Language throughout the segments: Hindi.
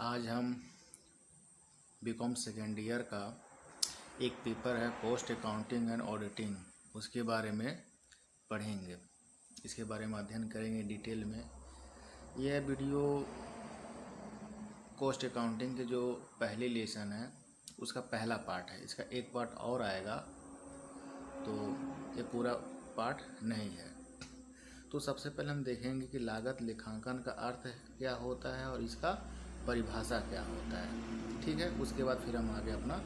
आज हम बीकॉम सेकेंड ईयर का एक पेपर है कॉस्ट अकाउंटिंग एंड ऑडिटिंग, उसके बारे में पढ़ेंगे। इसके बारे में अध्ययन करेंगे डिटेल में। यह वीडियो कॉस्ट अकाउंटिंग के जो पहले लेसन है उसका पहला पार्ट है। इसका एक पार्ट और आएगा, तो ये पूरा पार्ट नहीं है। तो सबसे पहले हम देखेंगे कि लागत लेखांकन का अर्थ क्या होता है और इसका परिभाषा क्या होता है। ठीक है, उसके बाद फिर हम आगे अपना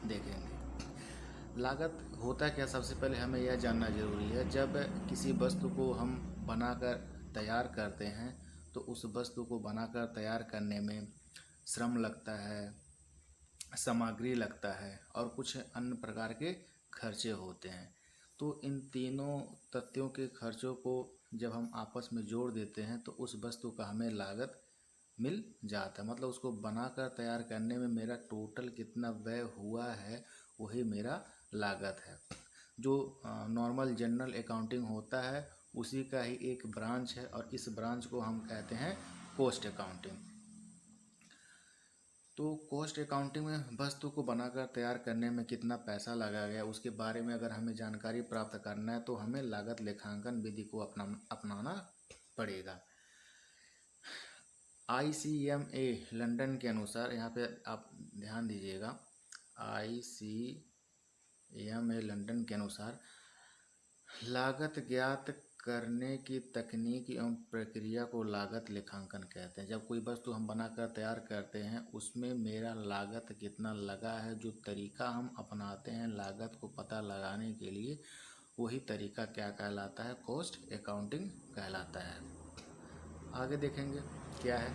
देखेंगे। लागत होता क्या, सबसे पहले हमें यह जानना जरूरी है। जब किसी वस्तु को हम बनाकर तैयार करते हैं तो उस वस्तु को बनाकर तैयार करने में श्रम लगता है, सामग्री लगता है और कुछ अन्य प्रकार के खर्चे होते हैं। तो इन तीनों तथ्यों के खर्चों को जब हम आपस में जोड़ देते हैं तो उस वस्तु का हमें लागत मिल जाता है। मतलब उसको बनाकर तैयार करने में मेरा टोटल कितना व्यय हुआ है वही मेरा लागत है। जो नॉर्मल जनरल अकाउंटिंग होता है उसी का ही एक ब्रांच है और इस ब्रांच को हम कहते हैं कॉस्ट अकाउंटिंग। तो कॉस्ट अकाउंटिंग में वस्तु को बनाकर तैयार करने में कितना पैसा लगा गया उसके बारे में अगर हमें जानकारी प्राप्त करना है तो हमें लागत लेखांकन विधि को अपनाना पड़ेगा। ICMA लंदन के अनुसार, यहाँ पे आप ध्यान दीजिएगा, ICMA लंदन के अनुसार लागत ज्ञात करने की तकनीक एवं प्रक्रिया को लागत लेखांकन कहते हैं। जब कोई वस्तु हम बनाकर तैयार करते हैं उसमें मेरा लागत कितना लगा है, जो तरीका हम अपनाते हैं लागत को पता लगाने के लिए, वही तरीका क्या कहलाता है, कॉस्ट अकाउंटिंग कहलाता है। आगे देखेंगे क्या है।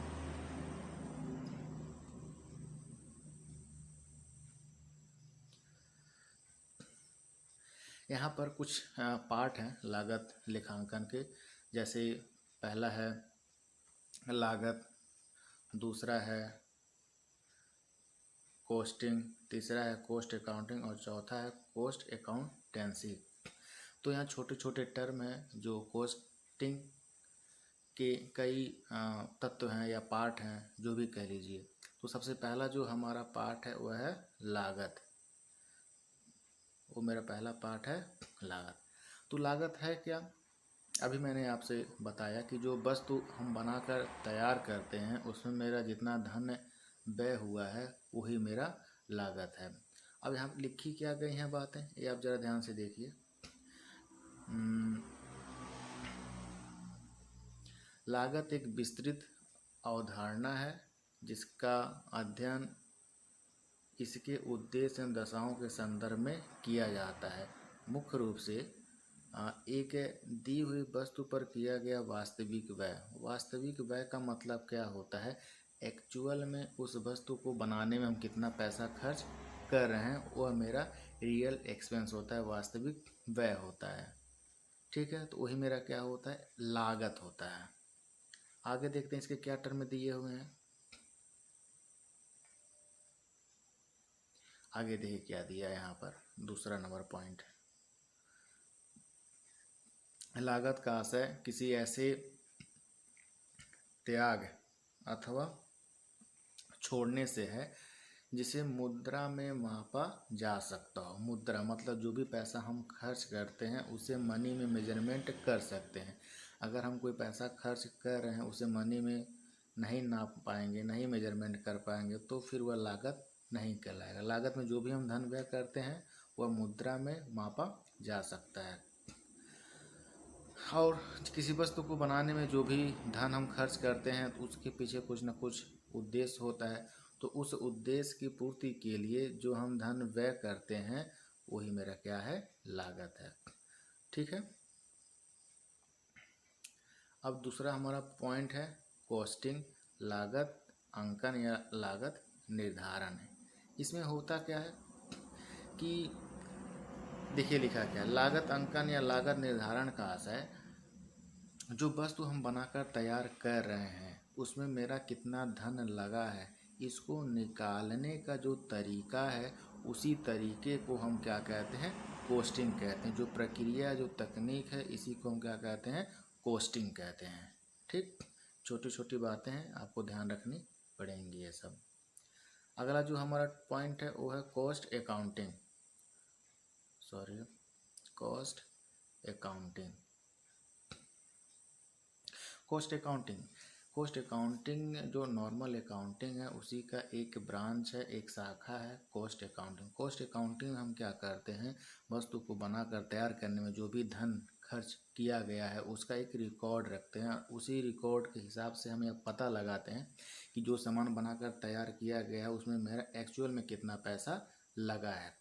यहाँ पर कुछ पार्ट हैं लागत लेखांकन के, जैसे पहला है लागत, दूसरा है कॉस्टिंग, तीसरा है कॉस्ट अकाउंटिंग और चौथा है कॉस्ट अकाउंटेंसी। तो यहाँ छोटे छोटे टर्म हैं जो कॉस्टिंग के कई तत्व हैं या पार्ट हैं, जो भी कह लीजिए। तो सबसे पहला जो हमारा पार्ट है वह है लागत। वो मेरा पहला पार्ट है लागत। तो लागत है क्या, अभी मैंने आपसे बताया कि जो वस्तु हम बनाकर तैयार करते हैं उसमें मेरा जितना धन व्यय हुआ है वही मेरा लागत है। अब यहाँ लिखी क्या गई हैं बातें, ये आप ज़रा ध्यान से देखिए। लागत एक विस्तृत अवधारणा है जिसका अध्ययन इसके उद्देश्य एवं दशाओं के संदर्भ में किया जाता है। मुख्य रूप से एक दी हुई वस्तु पर किया गया वास्तविक व्यय। वास्तविक व्यय का मतलब क्या होता है, एक्चुअल में उस वस्तु को बनाने में हम कितना पैसा खर्च कर रहे हैं, वह मेरा रियल एक्सपेंस होता है, वास्तविक व्यय होता है। ठीक है, तो वही मेरा क्या होता है, लागत होता है। आगे देखते हैं इसके क्या टर्म दिए हुए हैं। आगे देखिए क्या दिया है यहाँ पर, दूसरा नंबर पॉइंट। लागत का आशय किसी ऐसे त्याग अथवा छोड़ने से है जिसे मुद्रा में मापा जा सकता हो। मुद्रा मतलब जो भी पैसा हम खर्च करते हैं उसे मनी में मेजरमेंट कर सकते हैं। अगर हम कोई पैसा खर्च कर रहे हैं उसे मनी में नहीं नाप पाएंगे, नहीं मेजरमेंट कर पाएंगे, तो फिर वह लागत नहीं कहलाएगा। लागत में जो भी हम धन व्यय करते हैं वह मुद्रा में मापा जा सकता है। और किसी वस्तु को बनाने में जो भी धन हम खर्च करते हैं तो उसके पीछे कुछ न कुछ उद्देश्य होता है। तो उस उद्देश्य की पूर्ति के लिए जो हम धन व्यय करते हैं वही मेरा क्या है, लागत है। ठीक है, अब दूसरा हमारा पॉइंट है कॉस्टिंग, लागत अंकन या लागत निर्धारण है। इसमें होता क्या है कि देखिए लिखा क्या है, लागत अंकन या लागत निर्धारण का आशय जो वस्तु हम बनाकर तैयार कर रहे हैं उसमें मेरा कितना धन लगा है, इसको निकालने का जो तरीका है उसी तरीके को हम क्या कहते हैं, कॉस्टिंग कहते हैं। जो प्रक्रिया, जो तकनीक है, इसी को हम क्या कहते हैं, कॉस्टिंग कहते हैं। ठीक, छोटी छोटी बातें हैं, आपको ध्यान रखनी पढ़ेंगे ये सब। अगला जो हमारा पॉइंट है वो है cost accounting, cost accounting. Cost accounting जो नॉर्मल अकाउंटिंग है उसी का एक ब्रांच है, एक शाखा है कॉस्ट अकाउंटिंग। कॉस्ट अकाउंटिंग में हम क्या करते हैं, वस्तु को बनाकर तैयार करने में जो भी धन खर्च किया गया है उसका एक रिकॉर्ड रखते हैं। उसी रिकॉर्ड के हिसाब से हम यह पता लगाते हैं कि जो सामान बनाकर तैयार किया गया है उसमें मेरा एक्चुअल में कितना पैसा लगा है।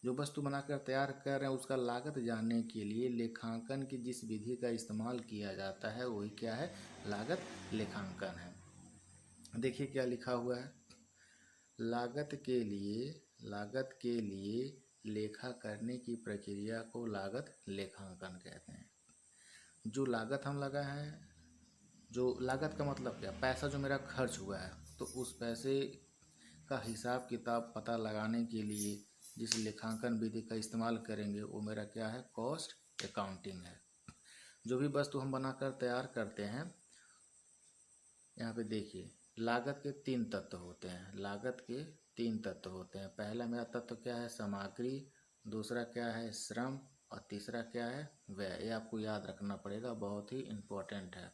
जो वस्तु बनाकर तैयार कर रहे हैं उसका लागत जानने के लिए लेखांकन की जिस विधि का इस्तेमाल किया जाता है वही क्या है, लागत लेखांकन है। देखिए क्या लिखा हुआ है, लागत के लिए लेखा करने की प्रक्रिया को लागत लेखांकन कहते हैं। जो लागत हम लगाए हैं, जो लागत का मतलब क्या, पैसा जो मेरा खर्च हुआ है, तो उस पैसे का हिसाब किताब पता लगाने के लिए जिस लेखांकन विधि का इस्तेमाल करेंगे वो मेरा क्या है, कॉस्ट अकाउंटिंग है। जो भी वस्तु हम बनाकर तैयार करते हैं, यहाँ पे देखिए लागत के तीन तत्व होते हैं। पहला मेरा तत्व क्या है, सामग्री, दूसरा क्या है, श्रम, और तीसरा क्या है, व्यय। ये आपको याद रखना पड़ेगा, बहुत ही इम्पोर्टेंट है।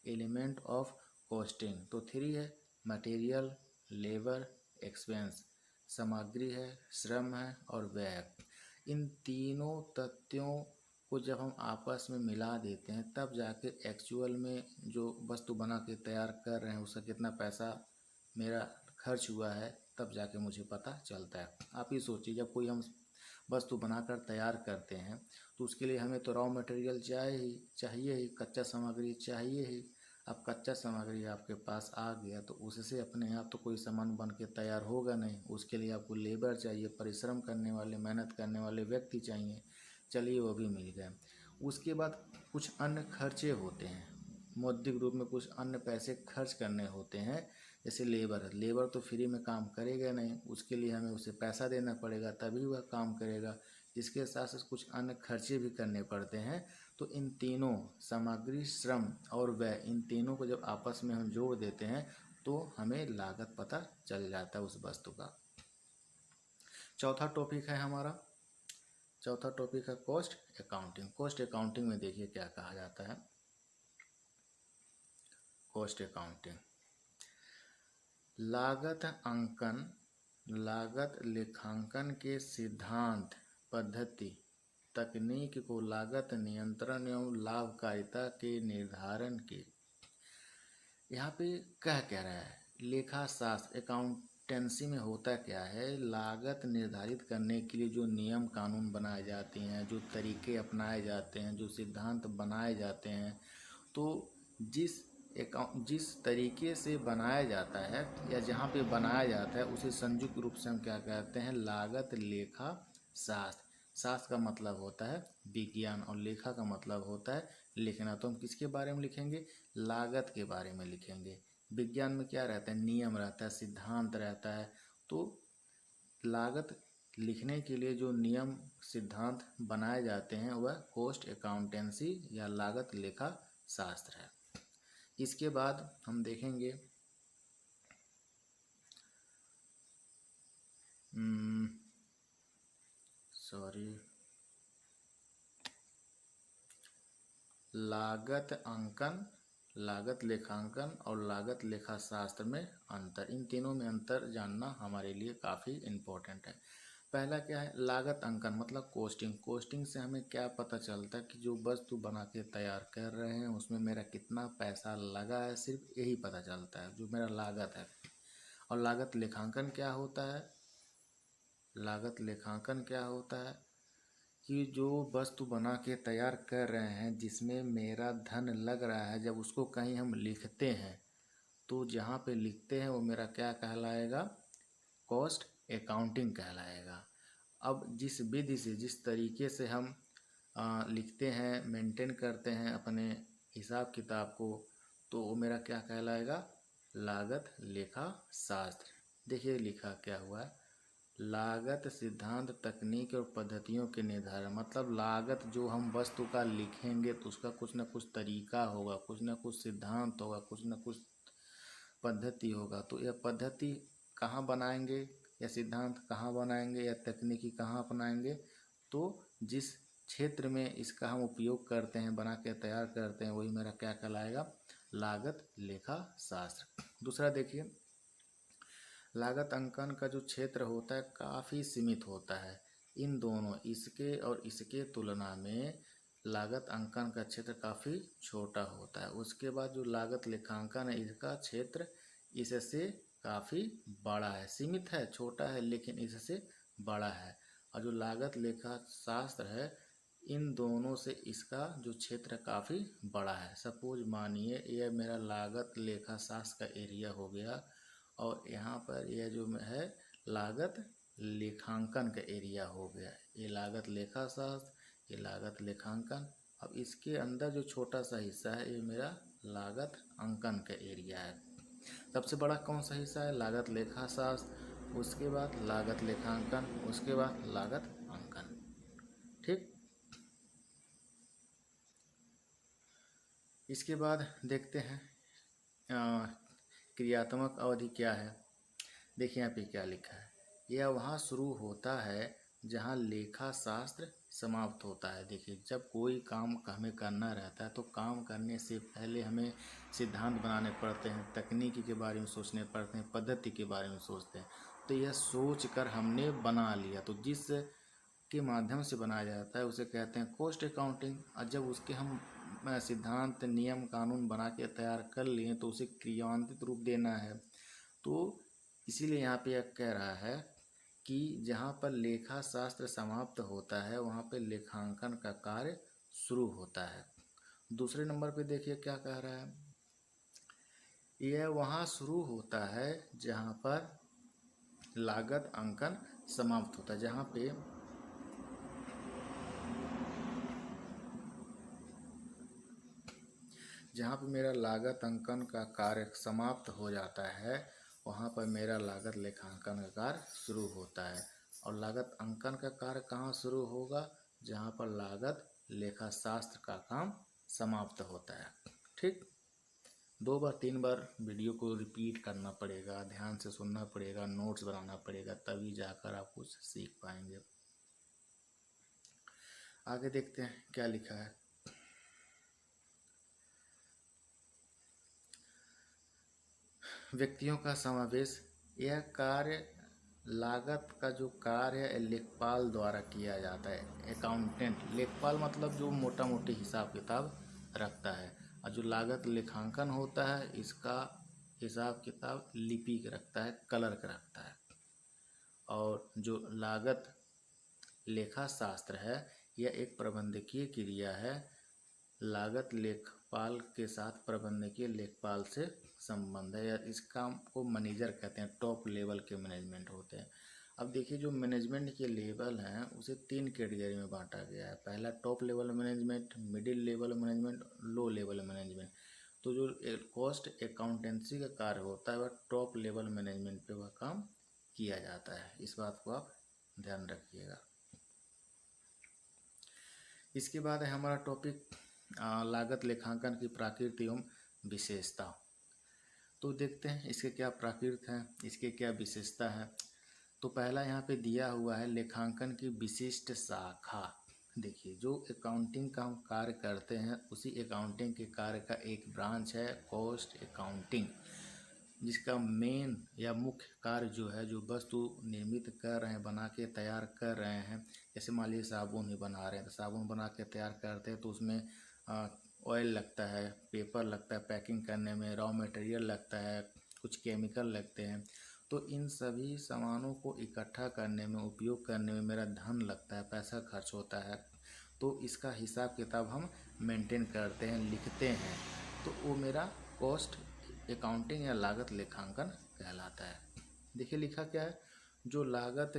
एलिमेंट ऑफ कॉस्टिंग तो 3 है, मटेरियल, लेबर, एक्सपेंस। सामग्री है, श्रम है और व्यय है। इन तीनों तथ्यों को जब हम आपस में मिला देते हैं तब जाके एक्चुअल में जो वस्तु बना के तैयार कर रहे हैं उसका कितना पैसा मेरा खर्च हुआ है, तब जाके मुझे पता चलता है। आप ही सोचिए, जब कोई हम वस्तु बनाकर तैयार करते हैं तो उसके लिए हमें तो रॉ मटेरियल चाहिए ही, कच्चा सामग्री चाहिए ही। अब कच्चा सामग्री आपके पास आ गया तो उससे अपने आप तो कोई सामान बन के तैयार होगा नहीं, उसके लिए आपको लेबर चाहिए, परिश्रम करने वाले, मेहनत करने वाले व्यक्ति चाहिए। चलिए वो भी मिल गए। उसके बाद कुछ अन्य खर्चे होते हैं, मौद्रिक रूप में कुछ अन्य पैसे खर्च करने होते हैं। जैसे लेबर तो फ्री में काम करेगा नहीं, उसके लिए हमें उसे पैसा देना पड़ेगा तभी वह काम करेगा। इसके साथ साथ कुछ अन्य खर्चे भी करने पड़ते हैं। तो इन तीनों, सामग्री, श्रम और व्यय, इन तीनों को जब आपस में हम जोड़ देते हैं तो हमें लागत पता चल जाता है उस वस्तु का। चौथा टॉपिक है कॉस्ट अकाउंटिंग। कॉस्ट अकाउंटिंग में देखिए क्या कहा जाता है, कॉस्ट अकाउंटिंग लागत लेखांकन के सिद्धांत, पद्धति, तकनीक को लागत नियंत्रण एवं लाभकारिता के निर्धारण के, यहाँ पे कह रहा है, लेखा शास्त्र अकाउंटेंसी में होता क्या है, लागत निर्धारित करने के लिए जो नियम कानून बनाए जाते हैं, जो तरीके अपनाए जाते हैं, जो सिद्धांत बनाए जाते हैं, तो जिस तरीके से बनाया जाता है या जहाँ पे बनाया जाता है उसे संयुक्त रूप से हम क्या कहते हैं, लागत लेखा शास्त्र। शास्त्र का मतलब होता है विज्ञान और लेखा का मतलब होता है लिखना। तो हम किसके बारे में लिखेंगे, लागत के बारे में लिखेंगे। विज्ञान में क्या रहता है, नियम रहता है, सिद्धांत रहता है। तो लागत लिखने के लिए जो नियम सिद्धांत बनाए जाते हैं वह कॉस्ट अकाउंटेंसी या लागत लेखा शास्त्र है। इसके बाद हम देखेंगे लागत अंकन, लागत लेखांकन और लागत लेखा शास्त्र में अंतर। इन तीनों में अंतर जानना हमारे लिए काफ़ी इम्पोर्टेंट है। पहला क्या है, लागत अंकन मतलब कॉस्टिंग। कॉस्टिंग से हमें क्या पता चलता है कि जो वस्तु बना के तैयार कर रहे हैं उसमें मेरा कितना पैसा लगा है, सिर्फ यही पता चलता है जो मेरा लागत है। और लागत लेखांकन क्या होता है, लागत लेखांकन क्या होता है कि जो वस्तु बना के तैयार कर रहे हैं जिसमें मेरा धन लग रहा है, जब उसको कहीं हम लिखते हैं तो जहाँ पे लिखते हैं वो मेरा क्या कहलाएगा, कॉस्ट अकाउंटिंग कहलाएगा। अब जिस विधि से, जिस तरीके से हम लिखते हैं, मेंटेन करते हैं अपने हिसाब किताब को, तो वो मेरा क्या कहलाएगा, लागत लेखा शास्त्र। देखिए लिखा क्या हुआ है, लागत सिद्धांत, तकनीक और पद्धतियों के निर्धारण। मतलब लागत जो हम वस्तु का लिखेंगे तो उसका कुछ ना कुछ तरीका होगा, कुछ ना कुछ सिद्धांत होगा, कुछ ना कुछ पद्धति होगा। तो यह पद्धति कहाँ बनाएंगे या सिद्धांत कहाँ बनाएंगे या तकनीकी कहाँ अपनाएंगे, तो जिस क्षेत्र में इसका हम उपयोग करते हैं, बना के तैयार करते हैं, वही मेरा क्या कहलाएगा, लागत लेखा शास्त्र। दूसरा देखिए, लागत अंकन का जो क्षेत्र होता है काफ़ी सीमित होता है। इन दोनों, इसके और इसके तुलना में लागत अंकन का क्षेत्र काफ़ी छोटा होता है। उसके बाद जो लागत लेखांकन है, इसका क्षेत्र इससे काफ़ी बड़ा है। सीमित है, छोटा है, लेकिन इससे बड़ा है। और जो लागत लेखा शास्त्र है, इन दोनों से इसका जो क्षेत्र काफ़ी बड़ा है। सपोज मानिए यह मेरा लागत लेखा शास्त्र का एरिया हो गया, और यहाँ पर यह जो है लागत लेखांकन का एरिया हो गया। ये लागत लेखा शास्त्र, ये लागत लेखांकन। अब इसके अंदर जो छोटा सा हिस्सा है, ये मेरा लागत अंकन का एरिया है। सबसे बड़ा कौन सा हिस्सा है, लागत लेखा शास्त्र, उसके बाद लागत लेखांकन, उसके बाद लागत अंकन। ठीक, इसके बाद देखते हैं क्रियात्मक अवधि क्या है। देखिए यहाँ पे क्या लिखा है, यह वहाँ शुरू होता है जहाँ लेखा शास्त्र समाप्त होता है। देखिए, जब कोई काम हमें करना रहता है तो काम करने से पहले हमें सिद्धांत बनाने पड़ते हैं, तकनीकी के बारे में सोचने पड़ते हैं, पद्धति के बारे में सोचते हैं। तो यह सोच कर हमने बना लिया, तो जिस के माध्यम से बनाया जाता है उसे कहते हैं कॉस्ट अकाउंटिंग। और जब उसके हम सिद्धांत, नियम, कानून बना के तैयार कर लिए तो उसे क्रियान्वित रूप देना है। तो इसीलिए यहाँ पे यह कह रहा है कि जहाँ पर लेखा शास्त्र समाप्त होता है, वहाँ पे लेखांकन का कार्य शुरू होता है। दूसरे नंबर पे देखिए क्या कह रहा है, यह वहाँ शुरू होता है जहाँ पर लागत अंकन समाप्त होता है। जहाँ पे मेरा लागत अंकन का कार्य समाप्त हो जाता है, वहाँ पर मेरा लागत लेखांकन का कार्य शुरू होता है। और लागत अंकन का कार्य कहाँ शुरू होगा, जहाँ पर लागत लेखा शास्त्र का काम समाप्त होता है। ठीक, 2 बार 3 बार वीडियो को रिपीट करना पड़ेगा, ध्यान से सुनना पड़ेगा, नोट्स बनाना पड़ेगा, तभी जाकर आप कुछ सीख पाएंगे। आगे देखते हैं क्या लिखा है। व्यक्तियों का समावेश, यह कार्य, लागत का जो कार्य है लेखपाल द्वारा किया जाता है। अकाउंटेंट, लेखपाल मतलब जो मोटा मोटी हिसाब किताब रखता है। और जो लागत लेखांकन होता है, इसका हिसाब किताब लिपिक रखता है, क्लर्क रखता है। और जो लागत लेखा शास्त्र है, यह एक प्रबंधकीय क्रिया है। लागत लेखपाल के साथ प्रबंधकीय लेखपाल से संबंध है। इस काम को मैनेजर कहते हैं, टॉप लेवल के मैनेजमेंट होते हैं। अब देखिए, जो मैनेजमेंट के लेवल हैं उसे 3 कैटेगरी में बांटा गया है। पहला top level management, middle level management, low level management. तो जो कॉस्ट अकाउंटेंसी का कार्य होता है, वह टॉप लेवल मैनेजमेंट पे वह काम किया जाता है। इस बात को आप ध्यान रखिएगा। इसके बाद है हमारा टॉपिक लागत लेखांकन की प्रकृति एवं विशेषता। तो देखते हैं इसके क्या प्रकृति है, इसके क्या विशेषता है। तो पहला यहाँ पे दिया हुआ है लेखांकन की विशिष्ट शाखा। देखिए, जो अकाउंटिंग का हम कार्य करते हैं, उसी अकाउंटिंग के कार्य का एक ब्रांच है कॉस्ट अकाउंटिंग, जिसका मेन या मुख्य कार्य जो है, जो वस्तु निर्मित कर रहे हैं, बना के तैयार कर रहे हैं। जैसे मान लीजिए साबुन ही बना रहे हैं, तो साबुन बना के तैयार करते हैं तो उसमें ऑयल लगता है, पेपर लगता है पैकिंग करने में, रॉ मटेरियल लगता है, कुछ केमिकल लगते हैं। तो इन सभी सामानों को इकट्ठा करने में, उपयोग करने में मेरा धन लगता है, पैसा खर्च होता है। तो इसका हिसाब किताब हम मेंटेन करते हैं, लिखते हैं। तो वो मेरा कॉस्ट अकाउंटिंग या लागत लेखांकन कहलाता है। देखिए लिखा क्या है, जो लागत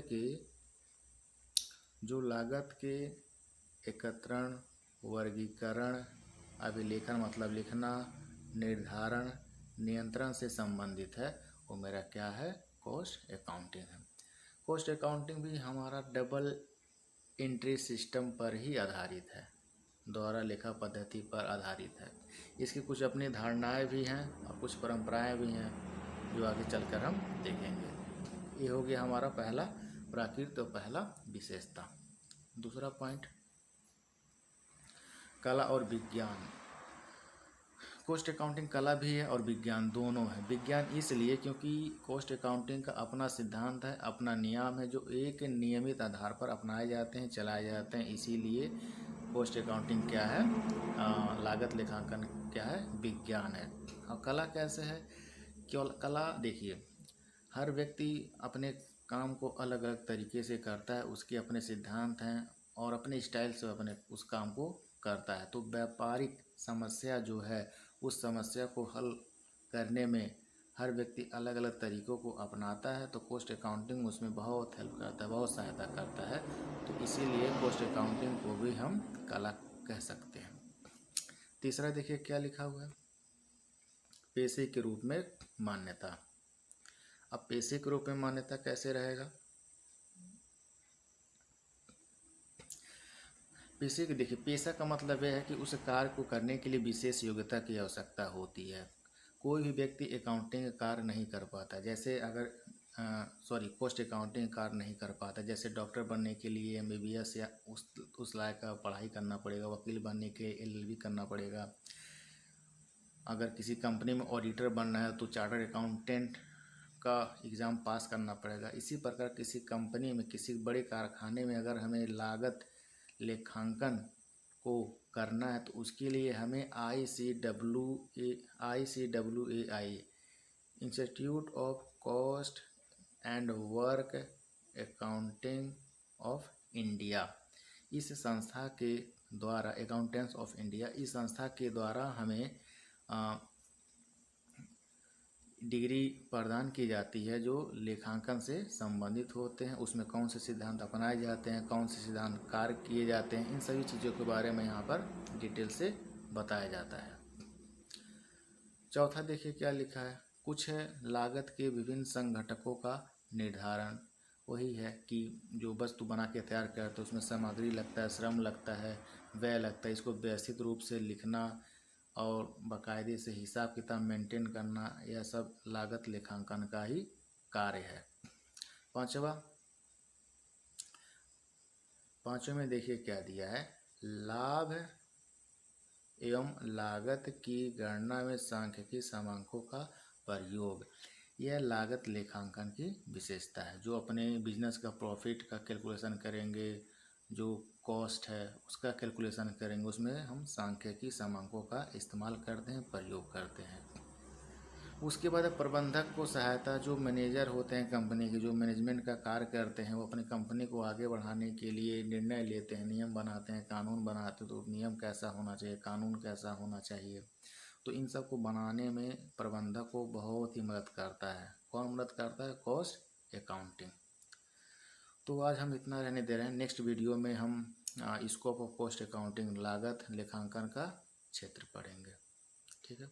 के एकत्रण, वर्गीकरण, अभिलेखन मतलब लिखना, निर्धारण, नियंत्रण से संबंधित है, वो मेरा क्या है, कॉस्ट अकाउंटिंग है। कॉस्ट अकाउंटिंग भी हमारा डबल एंट्री सिस्टम पर ही आधारित है, दोहरा लेखा पद्धति पर आधारित है। इसकी कुछ अपनी धारणाएं भी हैं और कुछ परंपराएं भी हैं। जो आगे चलकर हम देखेंगे। ये हो गया हमारा पहला प्राकृत और पहला विशेषता। दूसरा पॉइंट, कला और विज्ञान। कॉस्ट अकाउंटिंग कला भी है और विज्ञान दोनों है। विज्ञान इसलिए क्योंकि कॉस्ट अकाउंटिंग का अपना सिद्धांत है, अपना नियम है, जो एक नियमित आधार पर अपनाए जाते हैं, चलाए जाते हैं। इसीलिए कॉस्ट अकाउंटिंग क्या है, लागत लेखांकन क्या है, विज्ञान है। और कला कैसे है, केवल कला देखिए, हर व्यक्ति अपने काम को अलग अलग तरीके से करता है, उसके अपने सिद्धांत हैं और अपने स्टाइल से अपने उस काम को करता है। तो व्यापारिक समस्या जो है, उस समस्या को हल करने में हर व्यक्ति अलग अलग तरीक़ों को अपनाता है। तो कॉस्ट अकाउंटिंग उसमें बहुत हेल्प करता है, बहुत सहायता करता है। तो इसीलिए कॉस्ट अकाउंटिंग को भी हम कला कह सकते हैं। तीसरा देखिए क्या लिखा हुआ है, पेशे के रूप में मान्यता। अब पेशे के रूप में मान्यता कैसे रहेगा, पेशे के देखिए, पेशा का मतलब यह है कि उस कार्य को करने के लिए विशेष योग्यता की आवश्यकता होती है। कोई भी व्यक्ति अकाउंटिंग कार्य नहीं कर पाता, जैसे अगर कॉस्ट अकाउंटिंग कार्य नहीं कर पाता, जैसे डॉक्टर बनने के लिए MBBS या उस लायक का पढ़ाई करना पड़ेगा, वकील बनने के लिए LLB करना पड़ेगा, अगर किसी कंपनी में ऑडिटर बनना है तो चार्टर्ड अकाउंटेंट का एग्ज़ाम पास करना पड़ेगा। इसी प्रकार किसी कंपनी में, किसी बड़े कारखाने में अगर हमें लागत लेखांकन को करना है तो उसके लिए हमें ICWAI institute of cost and work accounting of India, इस संस्था के द्वारा, अकाउंटेंट्स ऑफ इंडिया, इस संस्था के द्वारा हमें डिग्री प्रदान की जाती है जो लेखांकन से संबंधित होते हैं। उसमें कौन से सिद्धांत अपनाए जाते हैं, कौन से सिद्धांत कार्य किए जाते हैं, इन सभी चीज़ों के बारे में यहाँ पर डिटेल से बताया जाता है। चौथा देखिए क्या लिखा है, कुछ है लागत के विभिन्न संघटकों का निर्धारण। वही है कि जो वस्तु बना के तैयार करते हैं उसमें सामग्री लगता है, श्रम लगता है, व्यय लगता है, इसको व्यवस्थित रूप से लिखना और बाकायदे से हिसाब किताब मेंटेन करना, यह सब लागत लेखांकन का ही कार्य है। पांचवें में देखिए क्या दिया है, लाभ एवं लागत की गणना में सांख्यिकी समांकों का प्रयोग। यह लागत लेखांकन की विशेषता है। जो अपने बिजनेस का प्रॉफिट का कैलकुलेशन करेंगे, जो कॉस्ट है उसका कैलकुलेशन करेंगे, उसमें हम सांख्यिकी समांकों का इस्तेमाल करते हैं, प्रयोग करते हैं। उसके बाद प्रबंधक को सहायता, जो मैनेजर होते हैं कंपनी के, जो मैनेजमेंट का कार्य करते हैं, वो अपनी कंपनी को आगे बढ़ाने के लिए निर्णय लेते हैं, नियम बनाते हैं, कानून बनाते हैं। तो नियम कैसा होना चाहिए, कानून कैसा होना चाहिए, तो इन सब को बनाने में प्रबंधक को बहुत ही मदद करता है। कौन मदद करता है, कॉस्ट अकाउंटिंग। तो आज हम इतना रहने दे रहे हैं। नेक्स्ट वीडियो में हम स्कोप ऑफ कॉस्ट अकाउंटिंग, लागत लेखांकन का क्षेत्र पढ़ेंगे। ठीक है।